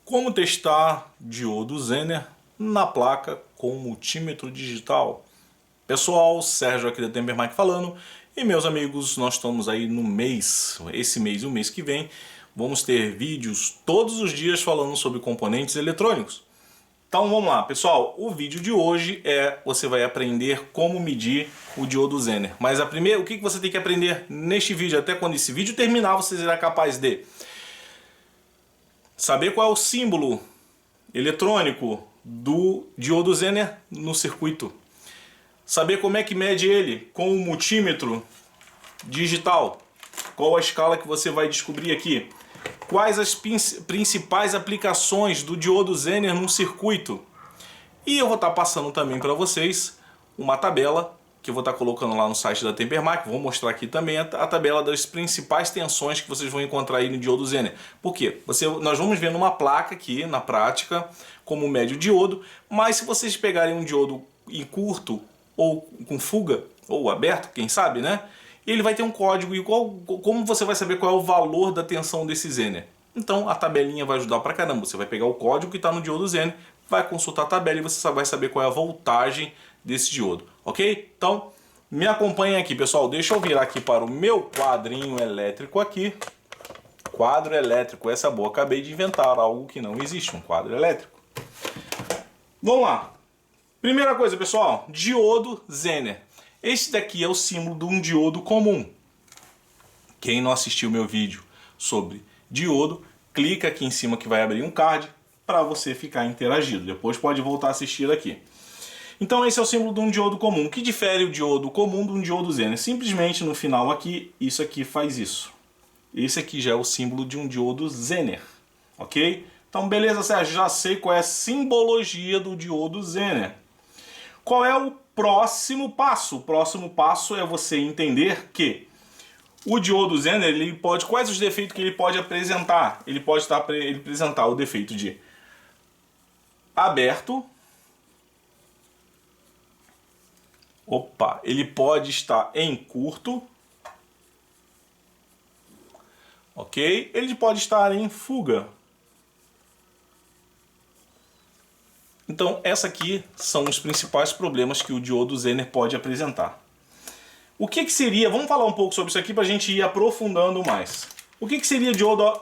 Como testar diodo Zener na placa com multímetro digital? Pessoal, Sérgio aqui da Temper Mike falando. E meus amigos, nós estamos aí no mês, esse mês e o mês que vem, vamos ter vídeos todos os dias falando sobre componentes eletrônicos. Então vamos lá, pessoal, o vídeo de hoje você vai aprender como medir o diodo Zener. Mas o que você tem que aprender neste vídeo? Até quando esse vídeo terminar, você será capaz de saber qual é o símbolo eletrônico do diodo Zener no circuito. Saber como é que mede ele com o multímetro digital. Qual a escala que você vai descobrir aqui. Quais as principais aplicações do diodo Zener num circuito. E eu vou estar passando também para vocês uma tabela que eu vou estar colocando lá no site da Temper Mike. Vou mostrar aqui também a tabela das principais tensões que vocês vão encontrar aí no diodo Zener. Por quê? Nós vamos ver numa placa aqui, na prática, como mede o diodo, mas se vocês pegarem um diodo em curto ou com fuga, ou aberto, quem sabe, né? Ele vai ter um código e como você vai saber qual é o valor da tensão desse Zener? Então a tabelinha vai ajudar pra caramba. Você vai pegar o código que está no diodo Zener, vai consultar a tabela e você só vai saber qual é a voltagem desse diodo, ok? Então me acompanhem aqui, pessoal. Deixa eu virar aqui para o meu quadrinho elétrico aqui. Quadro elétrico, essa boa. Acabei de inventar algo que não existe, um quadro elétrico. Vamos lá. Primeira coisa, pessoal, diodo Zener. Esse daqui é o símbolo de um diodo comum. Quem não assistiu meu vídeo sobre diodo, clica aqui em cima que vai abrir um card para você ficar interagido. Depois pode voltar a assistir aqui. Então esse é o símbolo de um diodo comum. O que difere o diodo comum de um diodo Zener? Simplesmente no final aqui, isso aqui faz isso. Esse aqui já é o símbolo de um diodo Zener. Ok? Então beleza, Sérgio, já sei qual é a simbologia do diodo Zener. Qual é o próximo passo? O próximo passo é você entender que o diodo Zener, quais os defeitos que ele pode apresentar? Ele pode apresentar o defeito de aberto. Ele pode estar em curto. Ok? Ele pode estar em fuga. Então, essa aqui são os principais problemas que o diodo Zener pode apresentar. O que seria, vamos falar um pouco sobre isso aqui para a gente ir aprofundando mais. O que seria diodo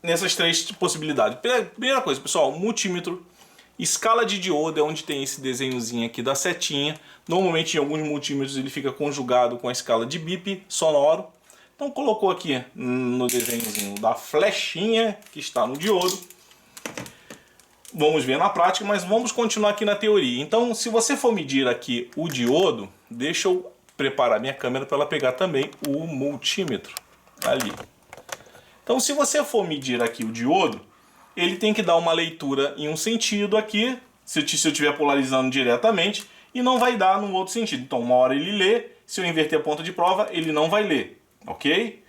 nessas três possibilidades? Primeira coisa, pessoal, multímetro. Escala de diodo é onde tem esse desenhozinho aqui da setinha. Normalmente em alguns multímetros ele fica conjugado com a escala de bip sonoro. Então colocou aqui no desenhozinho da flechinha que está no diodo. Vamos ver na prática, mas vamos continuar aqui na teoria. Então, se você for medir aqui o diodo, deixa eu preparar minha câmera para ela pegar também o multímetro ali. Então, se você for medir aqui o diodo, ele tem que dar uma leitura em um sentido aqui, se eu estiver polarizando diretamente, e não vai dar no outro sentido. Então, uma hora ele lê, se eu inverter a ponta de prova, ele não vai ler, ok?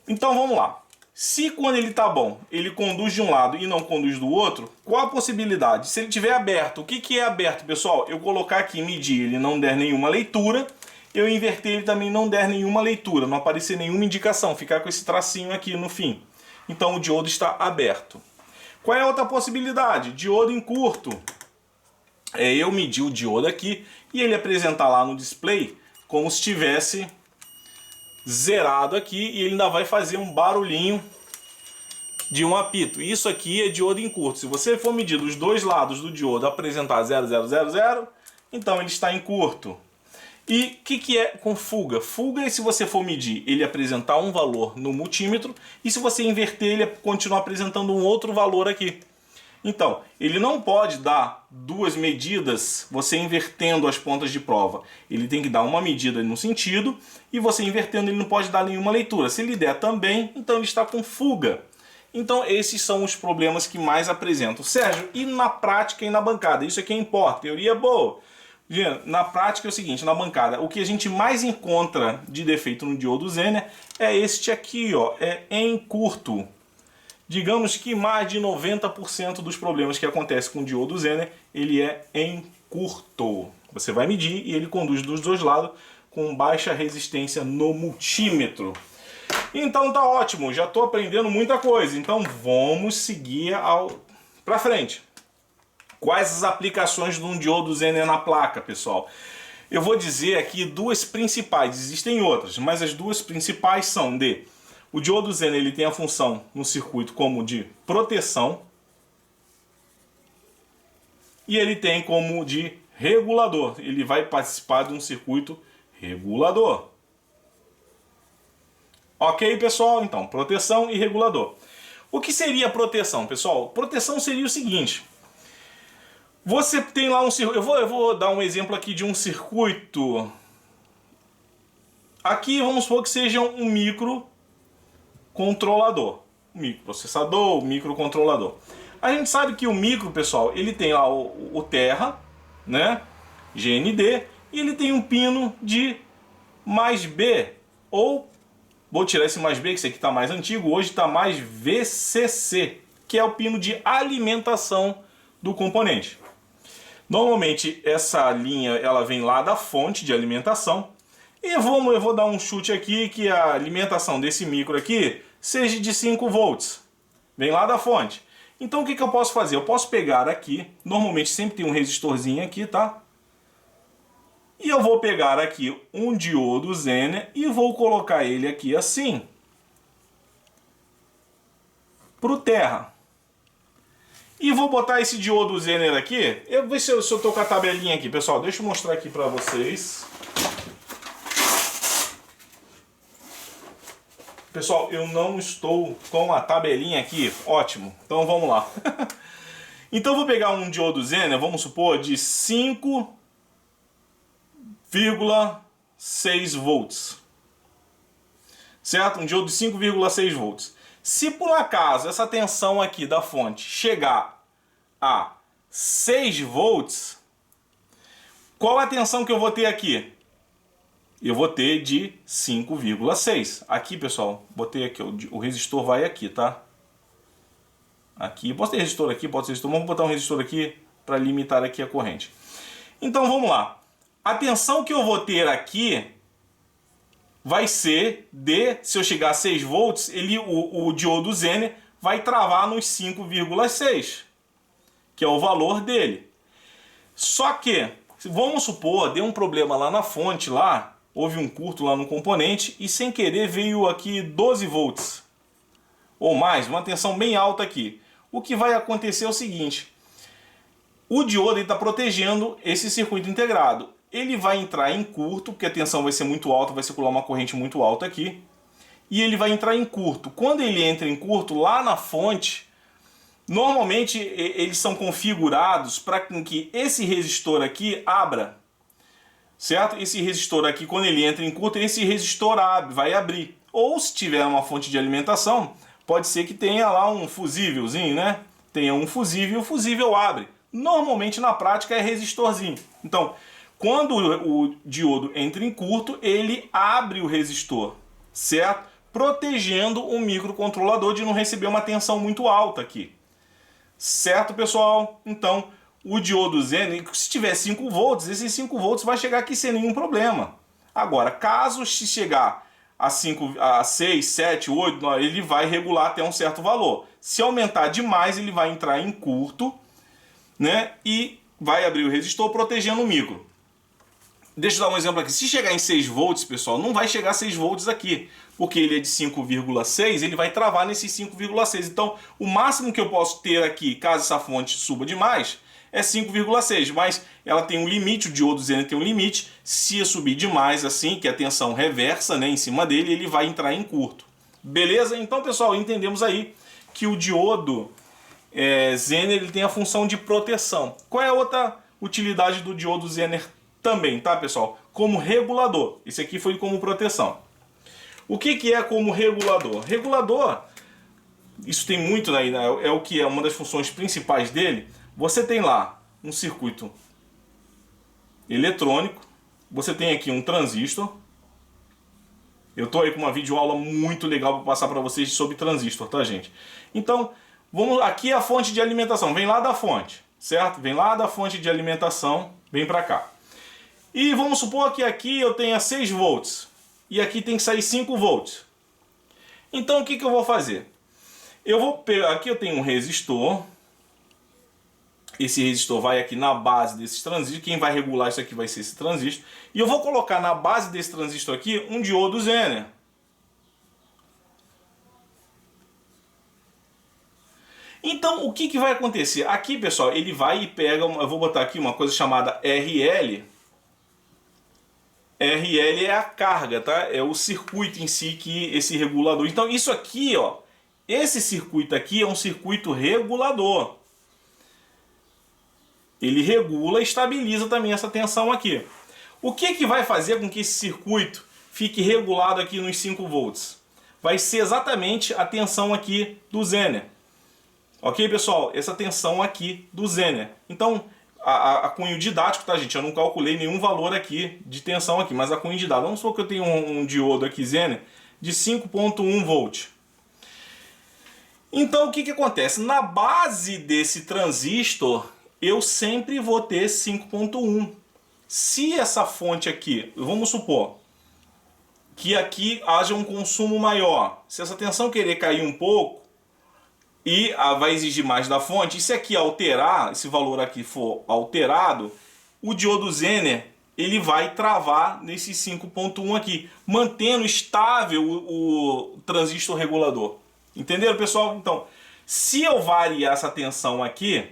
Então, vamos lá. Se quando ele está bom, ele conduz de um lado e não conduz do outro, qual a possibilidade? Se ele estiver aberto, o que é aberto, pessoal? Eu colocar aqui, medir, ele não der nenhuma leitura, eu inverter, ele também não der nenhuma leitura, não aparecer nenhuma indicação, ficar com esse tracinho aqui no fim. Então o diodo está aberto. Qual é a outra possibilidade? Diodo em curto. Eu medir o diodo aqui e ele apresentar lá no display como se estivesse zerado aqui e ele ainda vai fazer um barulhinho de um apito. Isso aqui é diodo em curto. Se você for medir os dois lados do diodo apresentar 0000, então ele está em curto. E o que é com fuga? Fuga é se você for medir ele apresentar um valor no multímetro e se você inverter ele continuar apresentando um outro valor aqui. Então, ele não pode dar duas medidas você invertendo as pontas de prova. Ele tem que dar uma medida no sentido e você invertendo ele não pode dar nenhuma leitura. Se ele der também, então ele está com fuga. Então esses são os problemas que mais apresentam. Sérgio, e na prática e na bancada? Isso aqui importa, teoria é boa. Na prática é o seguinte, na bancada, o que a gente mais encontra de defeito no diodo Zener é este aqui, ó, é em curto. Digamos que mais de 90% dos problemas que acontecem com o diodo Zener, ele é em curto. Você vai medir e ele conduz dos dois lados com baixa resistência no multímetro. Então tá ótimo, já estou aprendendo muita coisa. Então vamos seguir para frente. Quais as aplicações de um diodo Zener na placa, pessoal? Eu vou dizer aqui duas principais, existem outras, mas as duas principais são de... O diodo Zener ele tem a função no circuito como de proteção e ele tem como de regulador. Ele vai participar de um circuito regulador. Ok, pessoal? Então, proteção e regulador. O que seria proteção, pessoal? Proteção seria o seguinte. Você tem lá um circuito... Eu vou dar um exemplo aqui de um circuito. Aqui vamos supor que seja um microcontrolador. Microprocessador, microcontrolador. A gente sabe que o micro, pessoal, ele tem lá o terra, né? GND, e ele tem um pino de mais B, ou... Vou tirar esse mais B, que esse aqui está mais antigo, hoje está mais VCC, que é o pino de alimentação do componente. Normalmente essa linha ela vem lá da fonte de alimentação. E eu vou dar um chute aqui que a alimentação desse micro aqui seja de 5 volts. Vem lá da fonte. Então o que eu posso fazer? Eu posso pegar aqui, normalmente sempre tem um resistorzinho aqui, tá? E eu vou pegar aqui um diodo Zener e vou colocar ele aqui assim para o terra. E vou botar esse diodo Zener aqui. Eu vou ver se eu estou com a tabelinha aqui, pessoal. Deixa eu mostrar aqui para vocês. Pessoal, eu não estou com a tabelinha aqui. Ótimo. Então vamos lá. Então eu vou pegar um diodo Zener, vamos supor, de 5,6 volts. Certo? Um diodo de 5,6 volts. Se por acaso essa tensão aqui da fonte chegar a 6 volts, qual a tensão que eu vou ter aqui? Eu vou ter de 5,6. Aqui, pessoal, botei aqui, o resistor vai aqui, tá? Aqui, posso ter resistor aqui, pode ser resistor, vamos botar um resistor aqui para limitar aqui a corrente. Então vamos lá. A tensão que eu vou ter aqui vai ser de, se eu chegar a 6 volts, o diodo Zener vai travar nos 5,6, que é o valor dele. Só que, vamos supor, deu um problema lá na fonte, lá, houve um curto lá no componente e sem querer veio aqui 12 volts ou mais, uma tensão bem alta aqui. O que vai acontecer é o seguinte, o diodo está protegendo esse circuito integrado. Ele vai entrar em curto, porque a tensão vai ser muito alta, vai circular uma corrente muito alta aqui. E ele vai entrar em curto. Quando ele entra em curto, lá na fonte, normalmente eles são configurados para que esse resistor aqui abra. Certo? Esse resistor aqui, quando ele entra em curto, esse resistor vai abrir. Ou se tiver uma fonte de alimentação, pode ser que tenha lá um fusívelzinho, né? Tenha um fusível e o fusível abre. Normalmente na prática é resistorzinho. Então, quando o diodo entra em curto, ele abre o resistor, certo? Protegendo o microcontrolador de não receber uma tensão muito alta aqui. Certo, pessoal? Então, o diodo Zener, se tiver 5 volts, esses 5 volts vai chegar aqui sem nenhum problema. Agora, caso se chegar a 6, 7, 8, ele vai regular até um certo valor. Se aumentar demais, ele vai entrar em curto, né? E vai abrir o resistor protegendo o micro. Deixa eu dar um exemplo aqui. Se chegar em 6 volts, pessoal, não vai chegar a 6 volts aqui. Porque ele é de 5,6, ele vai travar nesses 5,6. Então, o máximo que eu posso ter aqui, caso essa fonte suba demais, é 5,6. Mas ela tem um limite, o diodo Zener tem um limite. Se eu subir demais, assim, que a tensão reversa, né, em cima dele, ele vai entrar em curto. Beleza? Então, pessoal, entendemos aí que o diodo Zener ele tem a função de proteção. Qual é a outra utilidade do diodo Zener também, tá, pessoal? Como regulador. Esse aqui foi como proteção. O que é como regulador? Regulador, isso tem muito, né, é o que é uma das funções principais dele. Você tem lá um circuito eletrônico, você tem aqui um transistor. Eu tô aí com uma videoaula muito legal para passar para vocês sobre transistor, tá, gente? Então, aqui é a fonte de alimentação, vem lá da fonte, certo? Vem lá da fonte de alimentação, vem para cá. E vamos supor que aqui eu tenha 6 volts. E aqui tem que sair 5 volts. Então o que eu vou fazer? Eu vou pegar, aqui eu tenho um resistor. Esse resistor vai aqui na base desses transistores. Quem vai regular isso aqui vai ser esse transistor. E eu vou colocar na base desse transistor aqui um diodo Zener. Então, o que vai acontecer? Aqui, pessoal, ele vai e pega, eu vou botar aqui uma coisa chamada RL. RL é a carga, tá? É o circuito em si que esse regulador. Então, isso aqui, ó, esse circuito aqui é um circuito regulador. Ele regula e estabiliza também essa tensão aqui. O que vai fazer com que esse circuito fique regulado aqui nos 5 volts? Vai ser exatamente a tensão aqui do Zener. Ok, pessoal? Essa tensão aqui do Zener. Então, a cunho didático, tá, gente? Eu não calculei nenhum valor aqui de tensão aqui, mas a cunho didático. Vamos supor que eu tenho um diodo aqui Zener de 5.1 volt. Então, o que acontece? Na base desse transistor, eu sempre vou ter 5.1. Se essa fonte aqui, vamos supor que aqui haja um consumo maior, se essa tensão querer cair um pouco e vai exigir mais da fonte, e se aqui alterar, esse valor aqui for alterado, o diodo Zener ele vai travar nesse 5.1 aqui, mantendo estável o transistor regulador. Entenderam, pessoal? Então, se eu variar essa tensão aqui,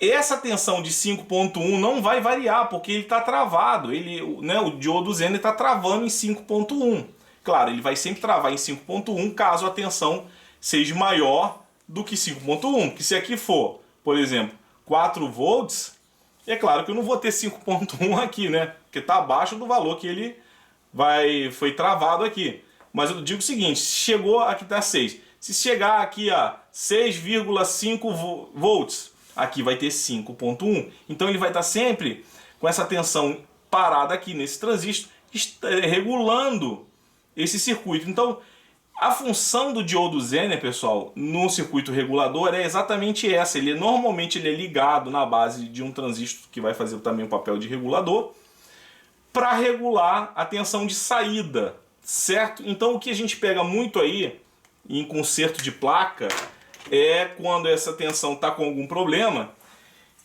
essa tensão de 5.1 não vai variar, porque ele está travado. O diodo Zener está travando em 5.1. Claro, ele vai sempre travar em 5.1 caso a tensão seja maior do que 5.1. Porque se aqui for, por exemplo, 4 volts, é claro que eu não vou ter 5.1 aqui, né? Porque está abaixo do valor que ele foi travado aqui. Mas eu digo o seguinte, chegou aqui está 6. Se chegar aqui a 6,5 volts, aqui vai ter 5.1. Então ele vai estar sempre com essa tensão parada aqui nesse transistor, regulando esse circuito. Então, a função do diodo Zener, pessoal, no circuito regulador é exatamente essa. Normalmente ele é ligado na base de um transistor que vai fazer também o papel de regulador para regular a tensão de saída, certo? Então o que a gente pega muito aí em conserto de placa é quando essa tensão está com algum problema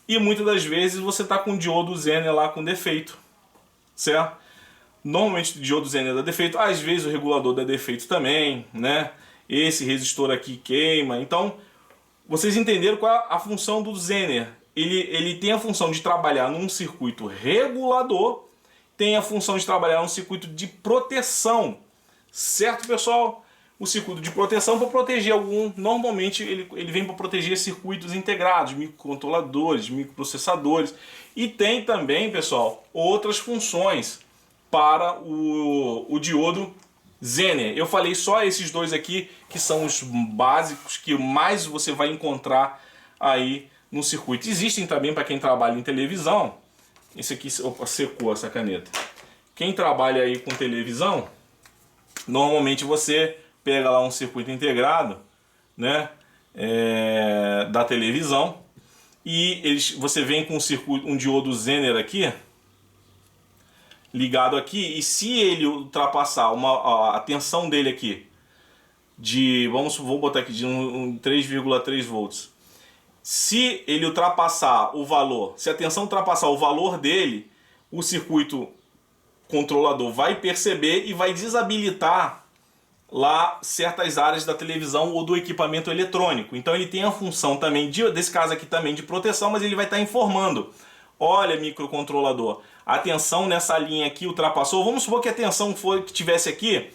e muitas das vezes você está com o diodo Zener lá com defeito, certo? Normalmente o diodo Zener dá defeito, às vezes o regulador dá defeito também, né? Esse resistor aqui queima. Então, vocês entenderam qual é a função do Zener. Ele tem a função de trabalhar num circuito regulador, tem a função de trabalhar num circuito de proteção, certo, pessoal? O circuito de proteção para proteger normalmente ele vem para proteger circuitos integrados, microcontroladores, microprocessadores, e tem também, pessoal, outras funções para o diodo Zener. Eu falei só esses dois aqui, que são os básicos, que mais você vai encontrar aí no circuito. Existem também para quem trabalha em televisão. Esse aqui secou essa caneta. Quem trabalha aí com televisão, normalmente você pega lá um circuito integrado, né, da televisão, e você vem com um diodo Zener aqui, ligado aqui, e se ele ultrapassar a tensão dele aqui vou botar aqui de 3,3 volts. Se ele ultrapassar o valor, se a tensão ultrapassar o valor dele, o circuito controlador vai perceber e vai desabilitar lá certas áreas da televisão ou do equipamento eletrônico. Então ele tem a função também, desse caso aqui também, de proteção, mas ele vai estar informando: olha, microcontrolador, a tensão nessa linha aqui ultrapassou. Vamos supor que a tensão que tivesse aqui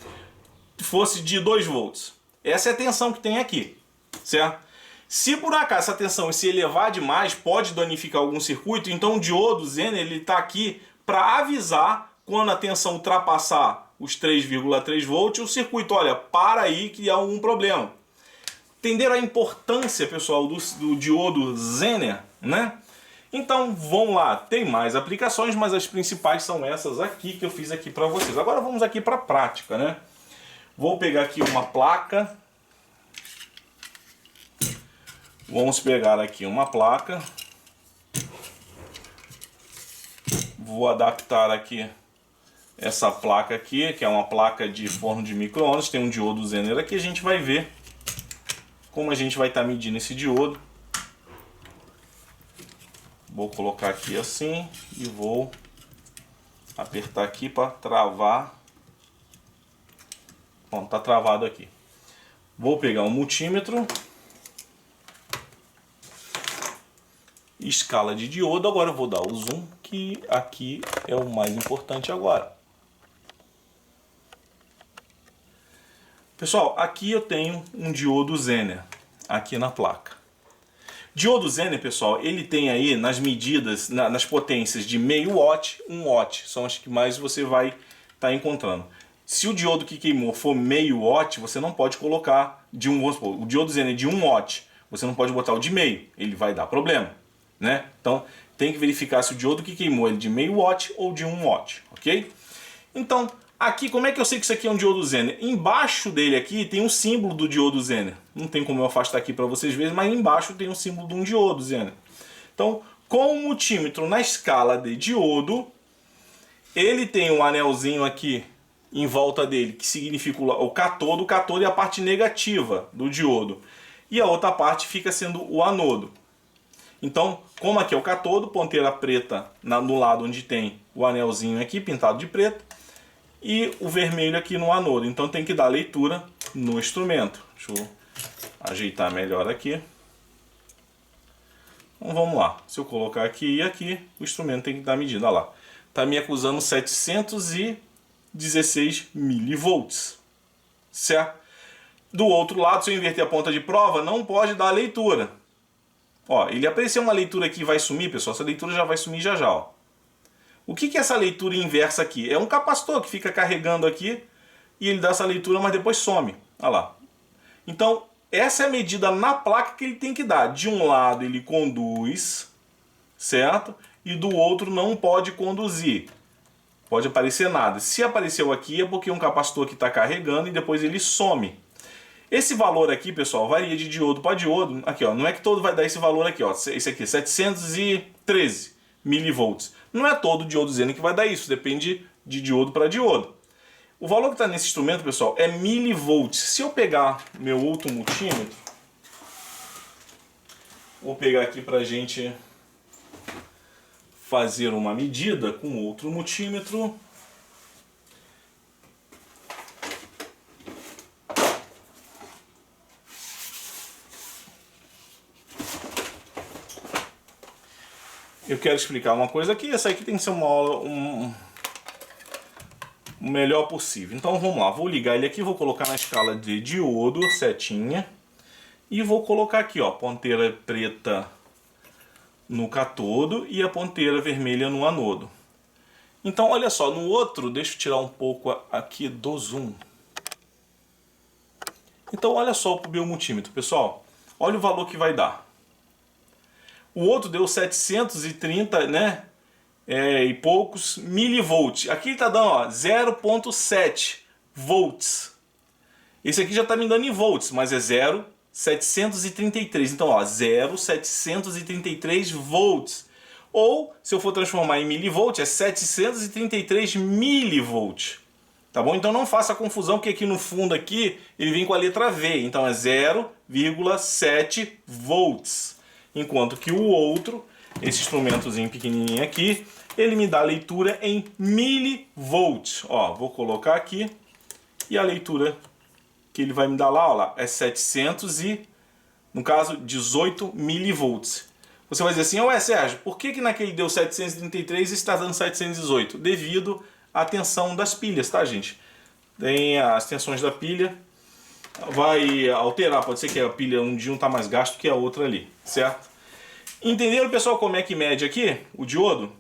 fosse de 2 volts. Essa é a tensão que tem aqui, certo? Se por acaso essa tensão se elevar demais, pode danificar algum circuito. Então o diodo Zener ele está aqui para avisar quando a tensão ultrapassar os 3,3 volts, o circuito, olha, para aí que há algum problema. Entenderam a importância, pessoal, do diodo Zener, né? Então, vamos lá, tem mais aplicações, mas as principais são essas aqui que eu fiz aqui para vocês. Agora vamos aqui para a prática, né? Vou pegar aqui uma placa. Vamos pegar aqui uma placa. Vou adaptar aqui essa placa aqui, que é uma placa de forno de micro-ondas, tem um diodo Zener aqui, a gente vai ver como a gente vai estar medindo esse diodo. Vou colocar aqui assim e vou apertar aqui para travar. Bom, tá travado aqui. Vou pegar um multímetro, escala de diodo, agora eu vou dar o zoom, que aqui é o mais importante agora. Pessoal, aqui eu tenho um diodo Zener, aqui na placa. Diodo Zener, pessoal, ele tem aí nas medidas, nas potências de meio watt, 1 watt, são as que mais você vai estar encontrando. Se o diodo que queimou for meio watt, você não pode colocar de vamos supor, o diodo Zener de 1 watt, você não pode botar o de meio, ele vai dar problema, né? Então tem que verificar se o diodo que queimou é de meio watt ou de 1 watt, ok? Então, aqui, como é que eu sei que isso aqui é um diodo Zener? Embaixo dele aqui tem um símbolo do diodo Zener. Não tem como eu afastar aqui para vocês verem, mas embaixo tem um símbolo de um diodo Zener. Então, com o multímetro na escala de diodo, ele tem um anelzinho aqui em volta dele, que significa o cátodo. O cátodo é a parte negativa do diodo. E a outra parte fica sendo o anodo. Então, como aqui é o cátodo, ponteira preta no lado onde tem o anelzinho aqui, pintado de preto, e o vermelho aqui no anodo. Então tem que dar leitura no instrumento. Deixa eu ajeitar melhor aqui. Então vamos lá. Se eu colocar aqui e aqui, o instrumento tem que dar medida. Olha lá. Está me acusando 716 milivolts. Certo? Do outro lado, se eu inverter a ponta de prova, não pode dar leitura. Ó, ele apareceu uma leitura aqui e vai sumir, pessoal. Essa leitura já vai sumir já já, ó. O que é essa leitura inversa aqui? É um capacitor que fica carregando aqui e ele dá essa leitura, mas depois some. Olha lá. Então, essa é a medida na placa que ele tem que dar. De um lado ele conduz, certo? E do outro não pode conduzir. Pode aparecer nada. Se apareceu aqui é porque é um capacitor que está carregando e depois ele some. Esse valor aqui, pessoal, varia de diodo para diodo. Aqui, ó, não é que todo vai dar esse valor aqui, ó. Esse aqui, 713 milivolts. Não é todo diodo Zener que vai dar isso, depende de diodo para diodo. O valor que está nesse instrumento, pessoal, é milivolts. Se eu pegar meu outro multímetro, vou pegar aqui para a gente fazer uma medida com outro multímetro. Eu quero explicar uma coisa aqui, essa aqui tem que ser uma aula o melhor possível. Então vamos lá, vou ligar ele aqui, vou colocar na escala de diodo, setinha, e vou colocar aqui, ó, ponteira preta no cátodo e a ponteira vermelha no anodo. Então olha só, no outro, deixa eu tirar um pouco aqui do zoom. Então olha só o meu multímetro, pessoal, olha o valor que vai dar. O outro deu 730, né? E poucos milivolts. Aqui ele está dando 0,7 volts. Esse aqui já está me dando em volts, mas é 0,733. Então, ó, 0,733 volts. Ou, se eu for transformar em milivolt, é 733 milivolts. Tá bom? Então não faça confusão, porque aqui no fundo aqui ele vem com a letra V. Então é 0,7 volts. Enquanto que o outro, esse instrumentozinho pequenininho aqui, ele me dá a leitura em milivolts. Ó, vou colocar aqui e a leitura que ele vai me dar lá, ó, lá é 700 e, no caso, 18 milivolts. Você vai dizer assim, ué Sérgio, por que naquele deu 733 e está dando 718? Devido à tensão das pilhas, tá, gente? Tem as tensões da pilha, vai alterar, pode ser que a pilha um dia não está mais gasto que a outra ali, certo? Entenderam, pessoal, como é que mede aqui o diodo?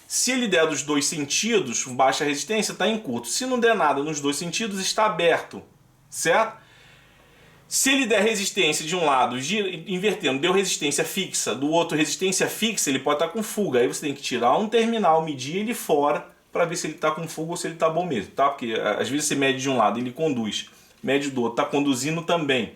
Se ele der dos dois sentidos, baixa resistência, está em curto. Se não der nada nos dois sentidos, está aberto, certo? Se ele der resistência de um lado, invertendo, deu resistência fixa, do outro resistência fixa, ele pode estar com fuga. Aí você tem que tirar um terminal, medir ele fora, para ver se ele está com fuga ou se ele está bom mesmo, tá? Porque às vezes você mede de um lado, ele conduz. Mede do outro, está conduzindo também.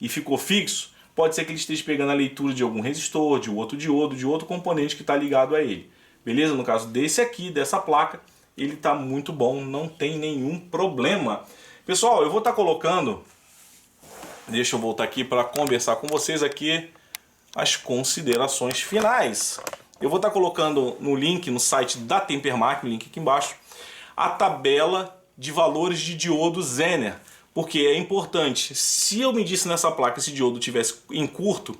E ficou fixo, pode ser que ele esteja pegando a leitura de algum resistor, de outro diodo, de outro componente que está ligado a ele. Beleza? No caso desse aqui, dessa placa, ele tá muito bom, não tem nenhum problema. Pessoal, eu vou estar colocando, deixa eu voltar aqui para conversar com vocês aqui, as considerações finais. Eu vou estar colocando no link, no site da Tempermac, o link aqui embaixo, a tabela de valores de diodo Zener. Porque é importante, se eu medisse nessa placa esse diodo tivesse em curto,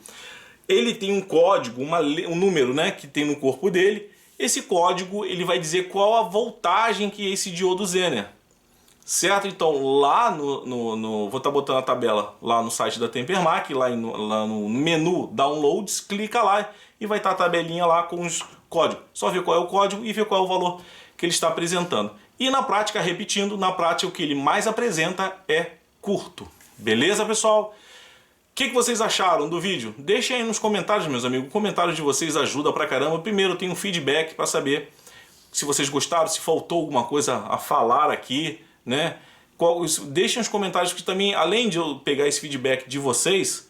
ele tem um código, um número, né, que tem no corpo dele. Esse código ele vai dizer qual a voltagem que é esse diodo Zener. Certo? Então lá vou estar botando a tabela lá no site da Tempermac, lá no menu Downloads, clica lá e vai estar a tabelinha lá com os códigos. Só ver qual é o código e ver qual é o valor que ele está apresentando. E na prática, repetindo, na prática o que ele mais apresenta é curto. Beleza, pessoal? O que vocês acharam do vídeo? Deixem aí nos comentários, meus amigos. O comentário de vocês ajuda pra caramba. Primeiro, eu tenho um feedback para saber se vocês gostaram, se faltou alguma coisa a falar aqui, né? Deixem os comentários que também, além de eu pegar esse feedback de vocês,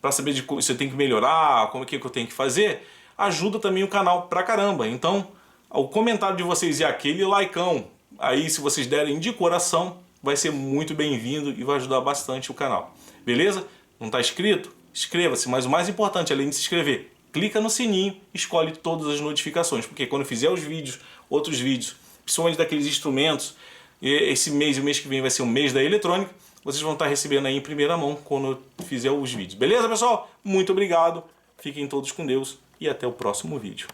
para saber se eu tenho que melhorar, como é que eu tenho que fazer, ajuda também o canal pra caramba. Então, o comentário de vocês e aquele likeão, aí se vocês derem de coração, vai ser muito bem-vindo e vai ajudar bastante o canal. Beleza? Não está inscrito? Inscreva-se, mas o mais importante, além de se inscrever, clica no sininho, escolhe todas as notificações, porque quando eu fizer os vídeos, outros vídeos, principalmente daqueles instrumentos, esse mês e o mês que vem vai ser o mês da eletrônica, vocês vão estar recebendo aí em primeira mão quando eu fizer os vídeos. Beleza, pessoal? Muito obrigado, fiquem todos com Deus e até o próximo vídeo.